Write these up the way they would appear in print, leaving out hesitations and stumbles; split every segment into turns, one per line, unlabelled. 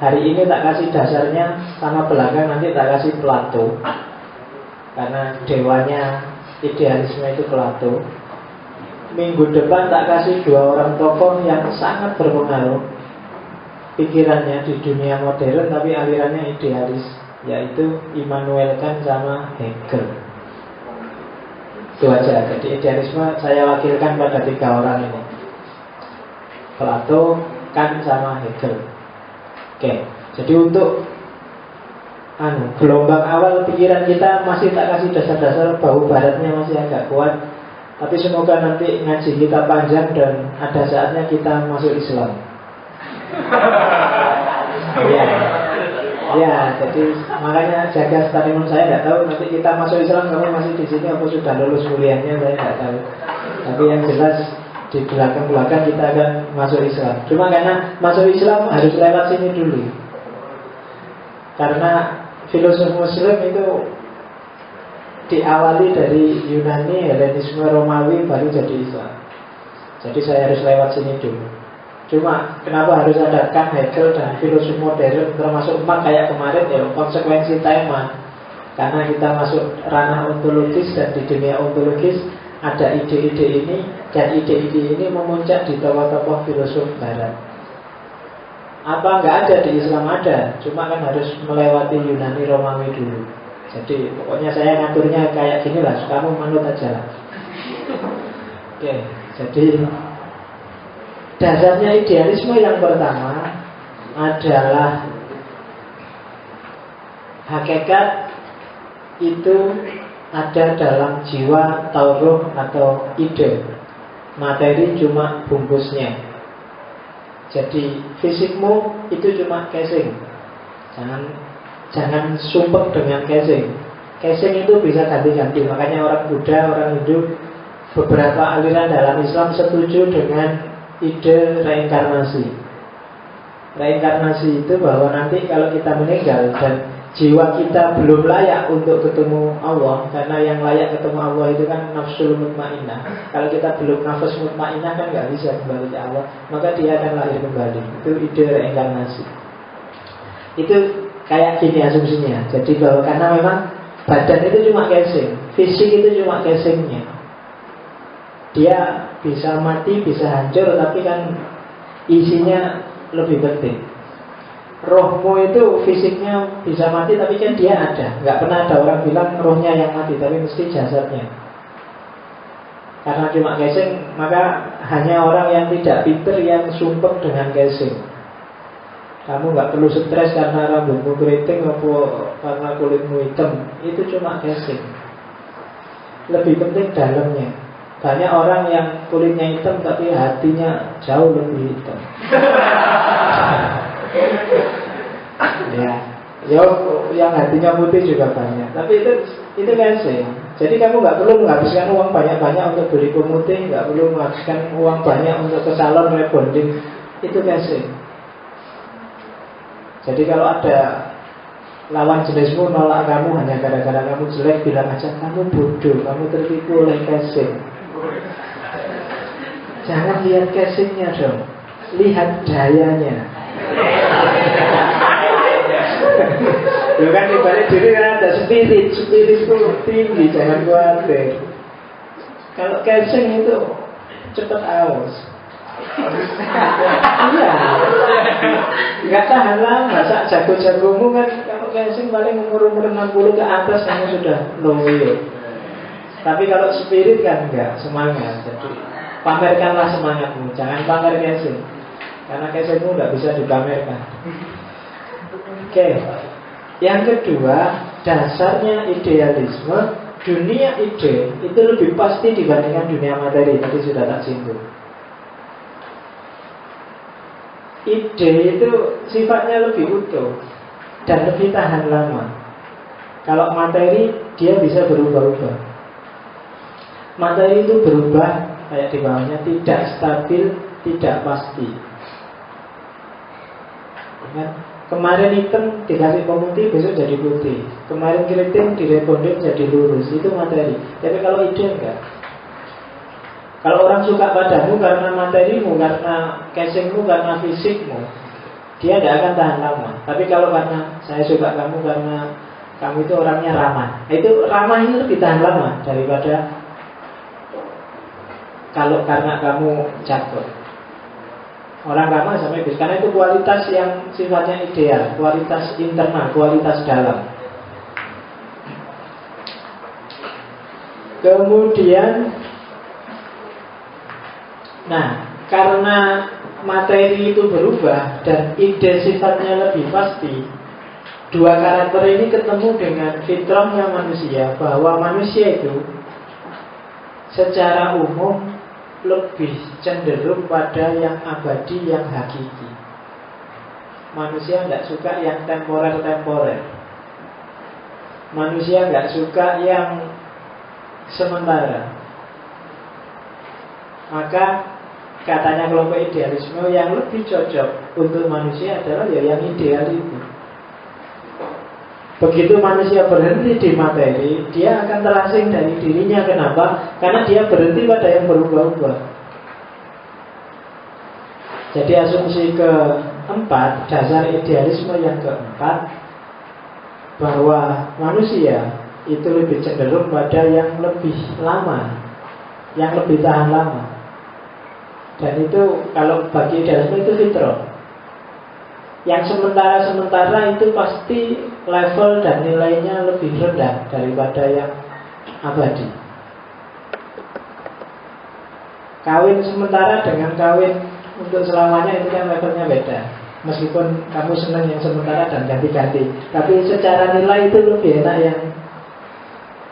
hari ini tak kasih dasarnya, sama belakang nanti tak kasih Plato. Karena dewanya idealisme itu Plato. Minggu depan tak kasih dua orang tokoh yang sangat berpengaruh pikirannya di dunia modern tapi alirannya idealis, yaitu Immanuel Kant sama Hegel. Itu aja. Jadi idealisme saya wakilkan pada tiga orang ini, Plato, Kant sama Hegel. Oke. Jadi untuk gelombang awal pikiran kita masih tak kasih dasar-dasar, bau baratnya masih agak kuat. Tapi semoga nanti ngaji kita panjang dan ada saatnya kita masuk Islam. Ya, ya. Jadi makanya jaga statement saya nggak tahu nanti kita masuk Islam kamu masih di sini apa sudah lulus kuliahnya saya nggak tahu. Tapi yang jelas di belakang kita akan masuk Islam. Cuma karena masuk Islam harus lewat sini dulu. Karena filosof Muslim itu diawali dari Yunani, Helenisme, Romawi, baru jadi Islam. Jadi saya harus lewat sini dulu. Cuma kenapa harus ada Kant, Hegel, dan filosof modern termasuk Marx kayak kemarin, ya konsekuensi tema. Karena kita masuk ranah ontologis, dan di dunia ontologis ada ide-ide ini, dan ide-ide ini memuncak di tokoh-tokoh filosof barat. Apa nggak ada di Islam? Ada, cuma kan harus melewati Yunani, Romawi dulu. Jadi pokoknya saya ngaturnya kayak gini lah, kamu manut aja lah. Oke, jadi dasarnya idealisme yang pertama adalah hakikat itu ada dalam jiwa atau ruh atau ide. Materi cuma bungkusnya. Jadi fisikmu itu cuma casing. Jangan sumpek dengan casing. Casing itu bisa ganti-ganti. Makanya orang Buddha, orang Hindu, beberapa aliran dalam Islam setuju dengan ide reinkarnasi. Reinkarnasi itu bahwa nanti kalau kita meninggal dan jiwa kita belum layak untuk ketemu Allah, karena yang layak ketemu Allah itu kan nafsul mutmainnah. Kalau kita belum nafas mutmainnah kan nggak bisa kembali ke Allah, maka dia akan lahir kembali. Itu ide reinkarnasi. Itu kayak gini asumsinya. Jadi bahwa karena memang badan itu cuma casing, fisik itu cuma casingnya. Dia bisa mati, bisa hancur, tapi kan isinya lebih penting. Rohmu itu fisiknya bisa mati, tapi kan dia ada. Nggak pernah ada orang bilang rohnya yang mati, tapi mesti jasadnya. Karena cuma casing, maka hanya orang yang tidak pinter yang sumpek dengan casing. Kamu nggak perlu stres karena rambutmu keriting atau karena kulitmu hitam. Itu cuma casing. Lebih penting dalamnya. Banyak orang yang kulitnya hitam tapi hatinya jauh lebih hitam. Ya, yang hatinya putih juga banyak. Tapi itu casing. Jadi kamu nggak perlu menghabiskan uang banyak-banyak untuk beli pemutih, nggak perlu menghabiskan uang banyak untuk ke salon rebonding. Itu casing. Jadi kalau ada lawan jenismu nolak kamu hanya gara-gara kamu jelek, bilang aja kamu bodoh, kamu tertipu oleh casing. Jangan lihat casingnya dong, lihat dayanya. Lu kan dibalik diri kan ada spirit itu tinggi, jangan khawatir. Kalau casing itu cepat aus. Iya, nggak tahan lama. Masa jago-jagomu kan kalau casing paling umur 60 ke atas kamu sudah loyo. Tapi kalau spirit kan enggak, semangat. Jadi pamerkanlah semangatmu, jangan pamer casing. Karena casingmu nggak bisa dipamerkan. Oke. Yang kedua, dasarnya idealisme. Dunia ide itu lebih pasti dibandingkan dunia materi. Tadi sudah tak singgung. Ide itu sifatnya lebih utuh dan lebih tahan lama. Kalau materi dia bisa berubah-ubah. Materi itu berubah kayak di bawahnya, tidak stabil, tidak pasti. Kemarin hitam dikasih pemutih, besok jadi putih. Kemarin keriting direbonding jadi lurus. Itu materi. Tapi kalau ide enggak. Kalau orang suka padamu karena materimu, karena casingmu, karena fisikmu, dia tidak akan tahan lama. Tapi kalau karena saya suka kamu karena kamu itu orangnya ramah, itu ramah itu lebih tahan lama daripada kalau karena kamu jago. Orang ramah sama itu, karena itu kualitas yang sifatnya ideal, kualitas internal, kualitas dalam. Kemudian, nah, karena materi itu berubah dan ide sifatnya lebih pasti, dua karakter ini ketemu dengan fitrahnya manusia, bahwa manusia itu secara umum lebih cenderung pada yang abadi, yang hakiki. Manusia tidak suka yang temporer-temporer. Manusia nggak suka yang sementara. Maka katanya kelompok idealisme yang lebih cocok untuk manusia adalah ya yang ideal itu. Begitu manusia berhenti di materi, dia akan terasing dari dirinya. Kenapa? Karena dia berhenti pada yang berubah-ubah. Jadi asumsi keempat, dasar idealisme yang keempat, bahwa manusia itu lebih cenderung pada yang lebih lama, yang lebih tahan lama. Dan itu kalau bagi idealisme itu fitrah. Yang sementara-sementara itu pasti level dan nilainya lebih rendah daripada yang abadi. Kawin sementara dengan kawin untuk selamanya itu kan levelnya beda. Meskipun kamu senang yang sementara dan ganti-ganti, tapi secara nilai itu lebih enak yang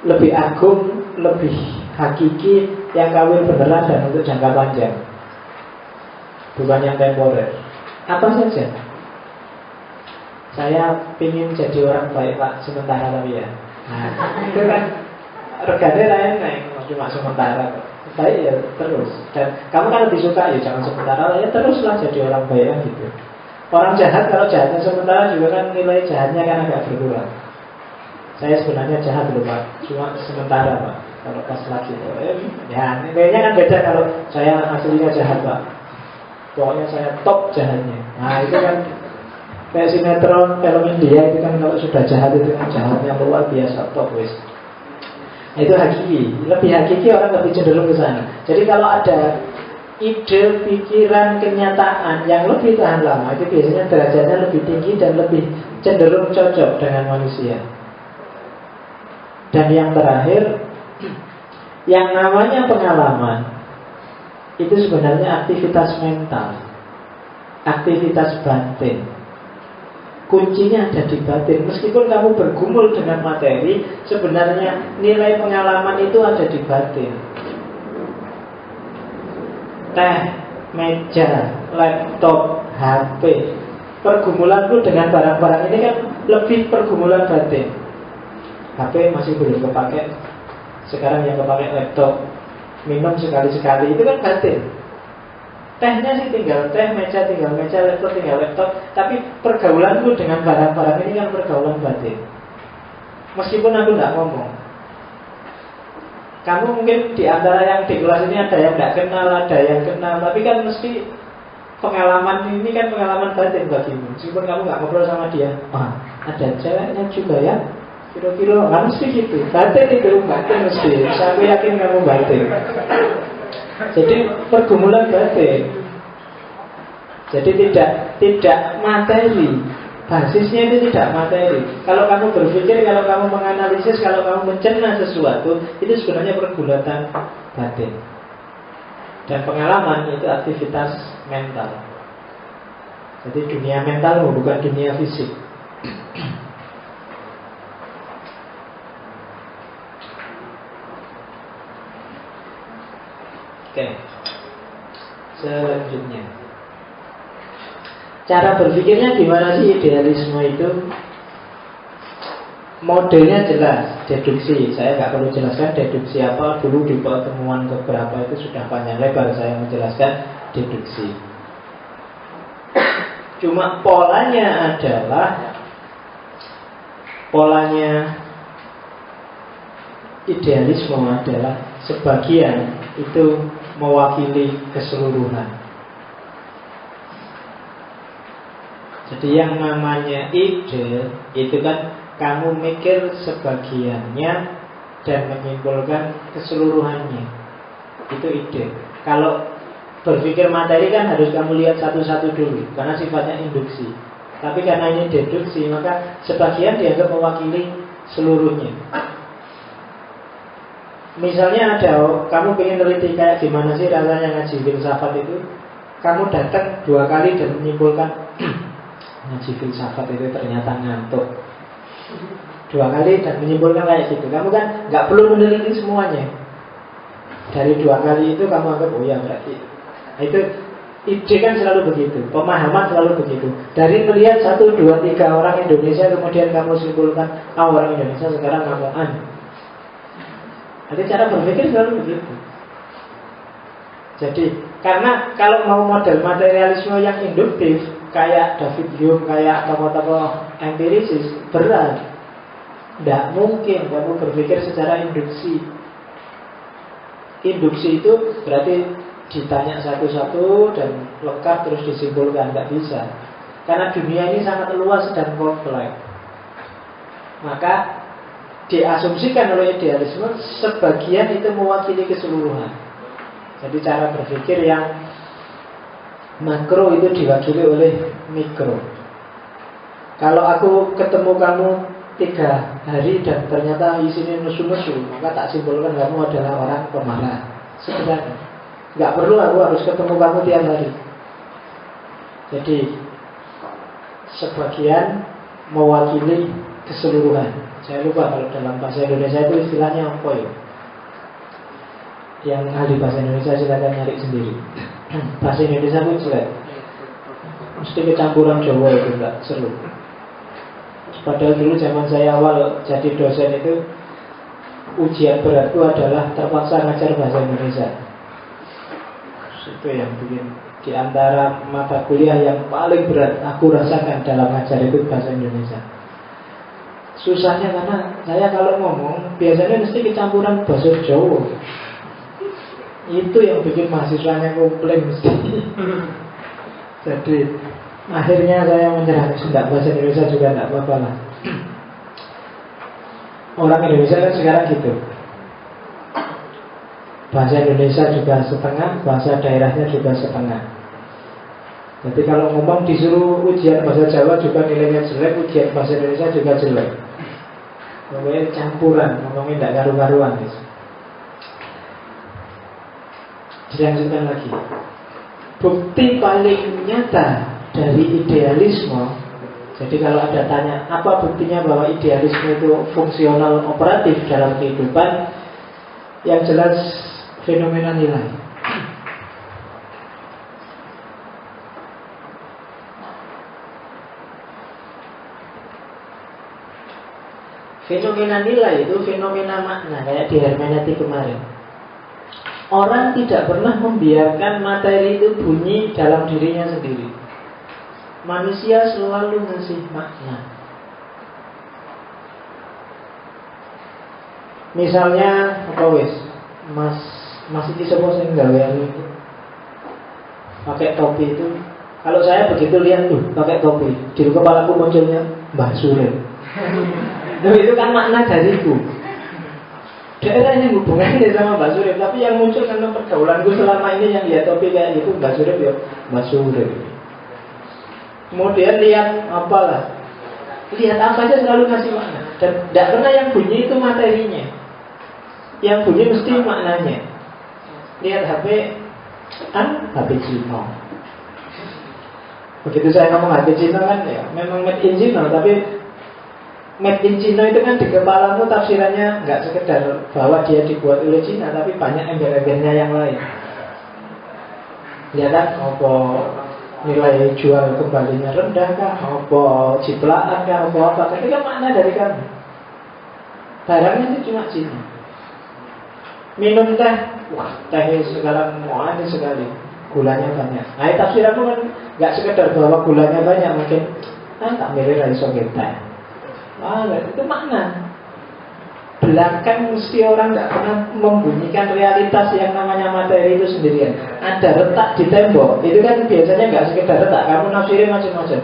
lebih agung, lebih hakiki, yang kawin beneran dan untuk jangka panjang, bukan yang temporer. Apa saja? Saya ingin jadi orang baik Pak, sementara tapi ya. Nah, itu kan regane lain cuma sementara. Baik ya terus. Dan kamu kan lebih suka ya jangan sementara, ya teruslah jadi orang baik kan gitu. Orang jahat kalau jahatnya sementara juga kan nilai jahatnya kan agak berkurang. Saya sebenarnya jahat loh Pak, cuma sementara Pak. Kalau pas lagi ya nilainya kan beda kalau saya aslinya jahat Pak. Pokoknya saya top jahatnya. Nah itu kan kayak sinetron, film India itu kan kalau sudah jahat itu kan jahatnya luar biasa, top wis. Itu hakiki, lebih hakiki, orang lebih cenderung ke sana. Jadi kalau ada ide, pikiran, kenyataan yang lebih tahan lama, itu biasanya derajatnya lebih tinggi dan lebih cenderung cocok dengan manusia. Dan yang terakhir, yang namanya pengalaman itu sebenarnya aktivitas mental, aktivitas batin. Kuncinya ada di batin. Meskipun kamu bergumul dengan materi, sebenarnya nilai pengalaman itu ada di batin. Teh, meja, laptop, HP, pergumulanku dengan barang-barang ini kan lebih pergumulan batin. HP masih belum kepake, sekarang yang kepake laptop. Minum sekali-sekali, itu kan batin. Tehnya sih tinggal teh, meja tinggal meja, laptop tinggal laptop. Tapi pergaulanku dengan barang-barang ini kan pergaulan batin. Meskipun aku tidak ngomong. Kamu mungkin di antara yang di kelas ini ada yang tidak kenal, ada yang kenal. Tapi kan mesti pengalaman ini kan pengalaman batin bagimu. Meskipun kamu nggak ngobrol sama dia. Ada ceweknya juga ya, kira-kira nggak mesti gitu. Batin itu batin mesti. Saya yakin kamu batin. Jadi pergumulan batin. Jadi tidak materi. Basisnya itu tidak materi. Kalau kamu berpikir, kalau kamu menganalisis, kalau kamu mencerna sesuatu, itu sebenarnya pergulatan batin. Dan pengalaman itu aktivitas mental. Jadi dunia mental bukan dunia fisik. Oke. Selanjutnya, cara berpikirnya gimana sih idealisme itu? Modelnya jelas, deduksi. Saya nggak perlu jelaskan deduksi apa. Dulu di pertemuan keberapa itu sudah panjang lebar saya menjelaskan deduksi. Cuma polanya adalah idealisme adalah sebagian itu mewakili keseluruhan. Jadi yang namanya ide itu kan kamu mikir sebagiannya dan menyimpulkan keseluruhannya. Itu ide. Kalau berpikir materi kan harus kamu lihat satu-satu dulu, karena sifatnya induksi. Tapi karena ini deduksi, maka sebagian dianggap mewakili seluruhnya. Misalnya ada, kamu pengen teliti kayak gimana sih rasanya ngaji filsafat itu. Kamu datang 2 kali dan menyimpulkan ngaji filsafat itu ternyata ngantuk. 2 kali dan menyimpulkan kayak gitu. Kamu kan nggak perlu meneliti semuanya. Dari 2 kali itu kamu anggap, oh ya berarti. Nah, itu ide kan selalu begitu. Pemahaman selalu begitu. Dari melihat 1, 2, 3 orang Indonesia, kemudian kamu simpulkan, orang Indonesia sekarang ngamuan. Jadi cara berpikir selalu begitu. Jadi karena kalau mau model materialisme yang induktif kayak David Hume, kayak tokoh-tokoh empirisis, berat. Tidak mungkin kamu berpikir secara induksi. Induksi itu berarti ditanya satu-satu dan lengkap terus disimpulkan. Tidak bisa. Karena dunia ini sangat luas dan kompleks. Maka diasumsikan oleh idealisme sebagian itu mewakili keseluruhan. Jadi cara berpikir yang makro itu diwakili oleh mikro. Kalau aku ketemu kamu 3 hari dan ternyata isinya nesu-nesu, maka tak simpulkan kamu adalah orang pemarah. Sebenarnya nggak perlu aku harus ketemu kamu tiap hari. Jadi sebagian mewakili keseluruhan. Saya lupa kalau dalam bahasa Indonesia itu istilahnya apa ya. Yang ahli bahasa Indonesia silakan nyari sendiri. Bahasa Indonesia pun jelek. Mesti kecampuran Jawa itu enggak seru. Padahal dulu zaman saya awal jadi dosen itu ujian beratku adalah terpaksa ngajar bahasa Indonesia. Itu yang bikin di antara mata kuliah yang paling berat aku rasakan dalam ngajar itu bahasa Indonesia. Susahnya karena saya kalau ngomong biasanya mesti kecampuran bahasa Jawa. Itu yang bikin mahasiswanya komplain mesti. Jadi akhirnya saya menyerah. Sudah bahasa Indonesia juga tidak apa-apa lah. Orang Indonesia kan sekarang gitu. Bahasa Indonesia juga setengah, bahasa daerahnya juga setengah. Jadi kalau ngomong disuruh ujian bahasa Jawa juga nilainya jelek, ujian bahasa Indonesia juga jelek. Pokoknya campuran, ngomongnya tidak karu-karuan. Dilanjutkan lagi. Bukti paling nyata dari idealisme. Jadi kalau ada tanya apa buktinya bahwa idealisme itu fungsional operatif dalam kehidupan, yang jelas fenomena nilai. Fenomena nilai itu fenomena makna, kayak di hermeneutik kemarin. Orang tidak pernah membiarkan materi itu bunyi dalam dirinya sendiri. Manusia selalu ngasih makna. Misalnya apa wis? Mas iki sapa sing gawe itu? Pakai topi itu. Kalau saya begitu lihat tuh pakai topi, di kepalaku munculnya Mbah Surip. Itu kan makna dariku. Daerah ini hubungannya sama Mbak Surip, tapi yang muncul karena pergaulanku selama ini yang lihat topi kayak gitu, Mbak Surip ya Mbak Surip. Kemudian lihat apalah, lihat apa aja selalu ngasih makna. Dan tidak pernah yang bunyi itu materinya, yang bunyi mesti maknanya. Lihat HP, kan HP Cina. Begitu saya ngomong HP Cina kan ya, memang made in Cina, tapi made in Cina itu kan di kepalamu tafsirannya nggak sekedar bahwa dia dibuat oleh Cina, tapi banyak embel-embelnya yang lain. Ya kan, apa nilai jual kembalinya rendah kah, apa ciplaan kah, apa tapi kan makna dari kamu. Barangnya itu cuma Cina. Minum teh, wah teh sekarang manis sekali, gulanya banyak. Nah tafsiranmu kan nggak sekedar bahwa gulanya banyak, mungkin tak milih dari sogeng teh. Itu makna. Belakang mesti orang nggak pernah membunyikan realitas yang namanya materi itu sendirian. Ada retak di tembok, itu kan biasanya nggak sekedar retak, kamu nafsirin macam-macam.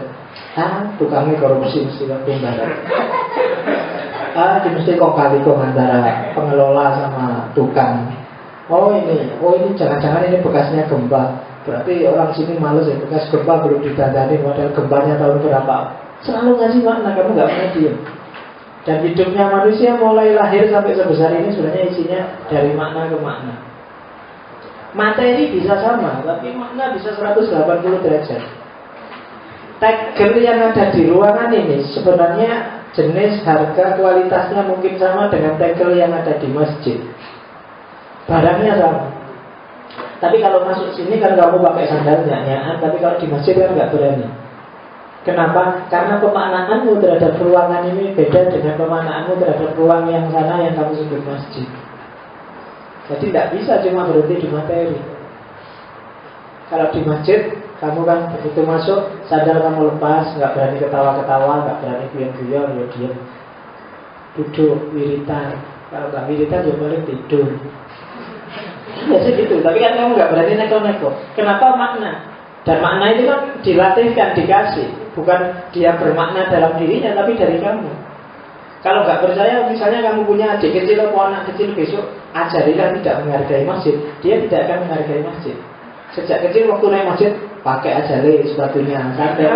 Tukangnya korupsi mesti kumbaran. Mesti kok kali kok antara pengelola sama tukang. Oh ini jangan-jangan ini bekasnya gempa. Berarti orang sini males ya, bekas gempa belum ditandani, padahal gempanya tahun berapa. Selalu ngasih makna, kamu nggak pernah diem. Dan hidupnya manusia mulai lahir sampai sebesar ini sebenarnya isinya dari makna ke makna. Materi bisa sama, tapi makna bisa 180 derajat. Tegel yang ada di ruangan ini sebenarnya jenis, harga, kualitasnya mungkin sama dengan tegel yang ada di masjid. Barangnya sama. Tapi kalau masuk sini kan kamu pakai sandal nyaan, tapi kalau di masjid kan nggak berani. Kenapa? Karena pemaknaanmu terhadap ruangan ini beda dengan pemaknaanmu terhadap ruang yang sana yang kamu sebut masjid. Jadi tidak bisa cuma berhenti di materi. Kalau di masjid, kamu kan begitu masuk, sandal kamu lepas, nggak berani ketawa-ketawa, nggak berani guyon-guyon, ya diam, duduk, wiritan. Kalau nggak wiritan, ya paling tidur. Ya sih gitu, tapi kan kamu nggak berani neko-neko. Kenapa? Makna. Dan makna itu kan dilatihkan, dikasih. Bukan dia bermakna dalam dirinya, tapi dari kamu. Kalau nggak percaya, misalnya kamu punya adik kecil atau anak kecil, besok ajarilah tidak menghargai masjid. Dia tidak akan menghargai masjid. Sejak kecil waktu naik masjid, pakai aja sepatunya, santai.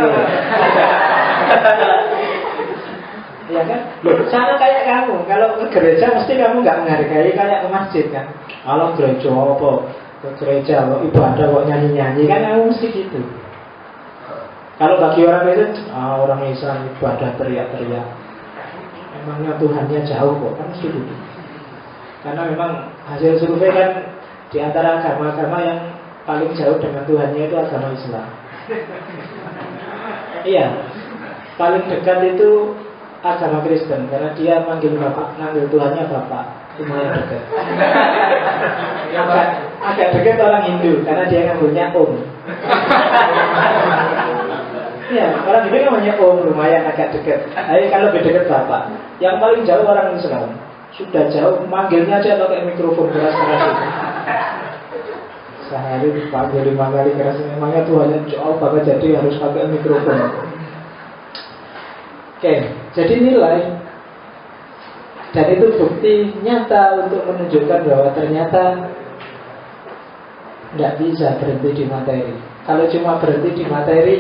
Ya kan? Loh, sama kayak kamu. Kalau ke gereja mesti kamu nggak menghargai kayak ke masjid kan? Kalau gereja apa? Ke gereja ibadah kok nyanyi-nyanyi kan kamu mesti gitu. Kalau bagi orang itu, orang Islam ibadah teriak-teriak. Emangnya Tuhannya jauh kok, kan mesti gitu. Karena memang hasil survei kan di antara agama-agama yang paling jauh dengan Tuhannya itu agama Islam. Iya, paling dekat itu agama Kristen karena dia manggil bapak, manggil Tuhannya bapak, lumayan dekat. Agak dekat orang Hindu karena dia ngambilnya om. Iya, orang Hindu namanya om, lumayan agak dekat. Ayo kalau lebih dekat bapak. Yang paling jauh orang Islam. Sudah jauh, manggilnya aja pakai mikrofon keras-keras itu. Sehari dipanggil 5 kali keras. Memangnya Tuhannya jauh banget jadi harus pakai mikrofon. Oke, jadi nilai. Dan itu bukti nyata untuk menunjukkan bahwa ternyata tidak bisa berhenti di materi. Kalau cuma berhenti di materi,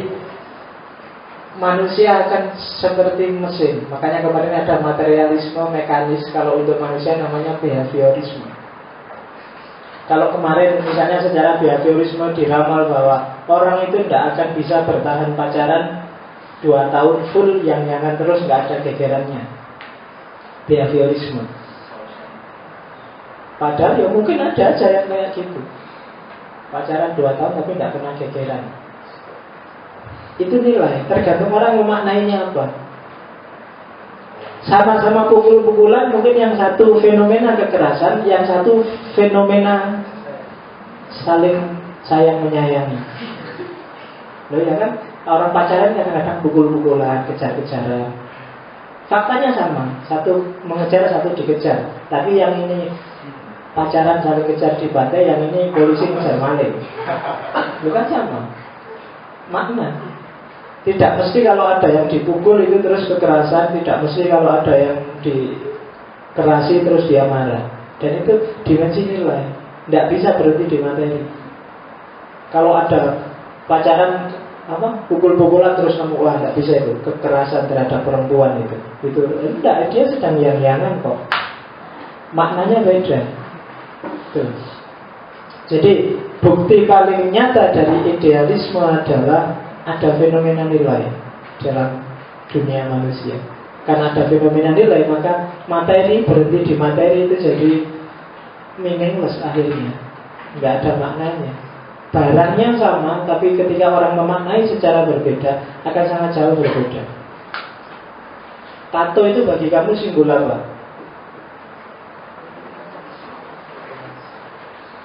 manusia akan seperti mesin. Makanya kemarin ada materialisme mekanis. Kalau untuk manusia namanya behaviorisme. Kalau kemarin misalnya secara behaviorisme diramal bahwa orang itu tidak akan bisa bertahan pacaran 2 tahun full yang terus nggak ada gegerannya. Behaviorisme. Padahal ya mungkin ada aja yang kayak gitu. Pacaran 2 tahun tapi nggak pernah gegeran. Itu nilai, tergantung orang memaknainya apa. Sama-sama pukul-pukulan, mungkin yang satu fenomena kekerasan, yang satu fenomena saling sayang menyayangi. Loh ya kan, orang pacaran kadang-kadang pukul-pukulan, kejar-kejaran. Faktanya sama, satu mengejar, satu dikejar. Tapi yang ini pacaran saling kejar di pantai, yang ini polisi ngejar maling. Loh kan sama makna. Tidak mesti kalau ada yang dipukul itu terus kekerasan. Tidak mesti kalau ada yang dikerasi terus dia marah. Dan itu dimensi nilai. Tidak bisa berhenti di materi. Kalau ada pacaran pukul-pukulan terus kamu, wah tidak bisa itu. Kekerasan terhadap perempuan itu tidak, dia sedang yang-yangan kok. Maknanya beda. Tuh. Jadi bukti paling nyata dari idealisme adalah ada fenomena nilai dalam dunia manusia. Karena ada fenomena nilai, maka materi berhenti di materi itu jadi meaningless akhirnya. Nggak ada maknanya. Barangnya sama, tapi ketika orang memaknai secara berbeda, akan sangat jauh berbeda. Tato itu bagi kamu simbol apa?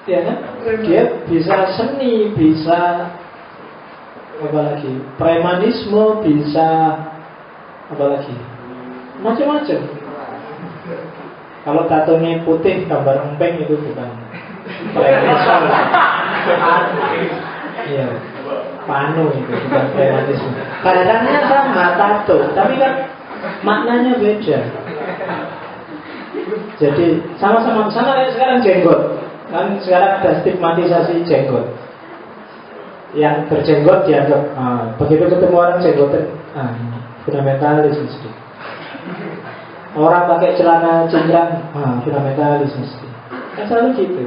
Ya kan? Dia bisa seni, bisa apalagi premanisme, bisa apalagi macam-macam. Kalau tatonya putih gambar empeng itu bukan premanisme. Iya. Panu itu bukan premanisme. Barangnya sama, tato, tapi kan maknanya beda. Jadi sama kayak sekarang jenggot. Kan sekarang ada stigmatisasi jenggot. Yang berjenggot dianggap begitu ketemu orang jenggotan fundamentalis mesti. Orang pakai celana cingkrang fundamentalis mesti. Kan selalu gitu.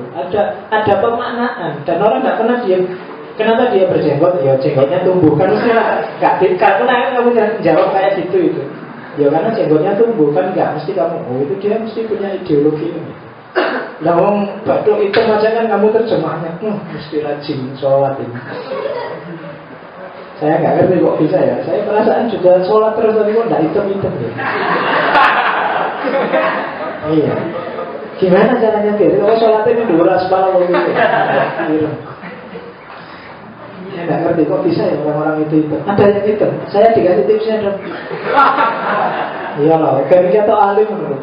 Ada pemaknaan dan orang nggak pernah diam. Kenapa dia berjenggot? Ya jenggotnya tumbuh. Kan mesti nggak pernah kamu jawab kayak gitu itu. Ya karena jenggotnya tumbuh kan nggak mesti kamu. Oh itu dia mesti punya ideologi ini. Lah wong baduk itu aja kan kamu terjemahnya. Mesti rajin sholat ini. Saya nggak ngerti kok bisa ya. Saya perasaan juga sholat terus tapi kok nggak hitam-hitam ya. Iya. Gimana caranya biar kalau sholatnya ini duras kepala kok gitu. Saya nggak ngerti kok bisa ya orang-orang itu. Ada yang itu. Saya dikasih tipsnya dong. Iyalah, kayaknya atau alim menurut.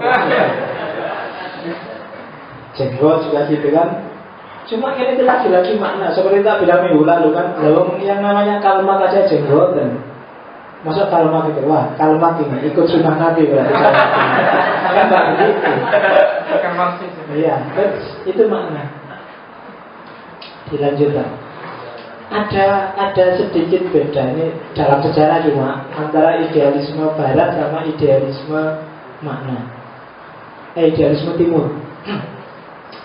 Jenggot juga gitu kan. Cuma ini lagi-lagi makna. Seperti tak bilang minggu lalu kan, yang namanya kalimat aja jenggot dan masuk kalimat itu, wah kalimat ini ikut sunnah Nabi berarti. Kan tak begitu. Iya, itu makna. Dilanjutkan. Ada sedikit beda ini dalam sejarah cuma antara idealisme barat sama idealisme makna. Idealisme timur.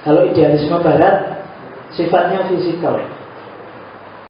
Kalau idealisme barat sifatnya fisikal.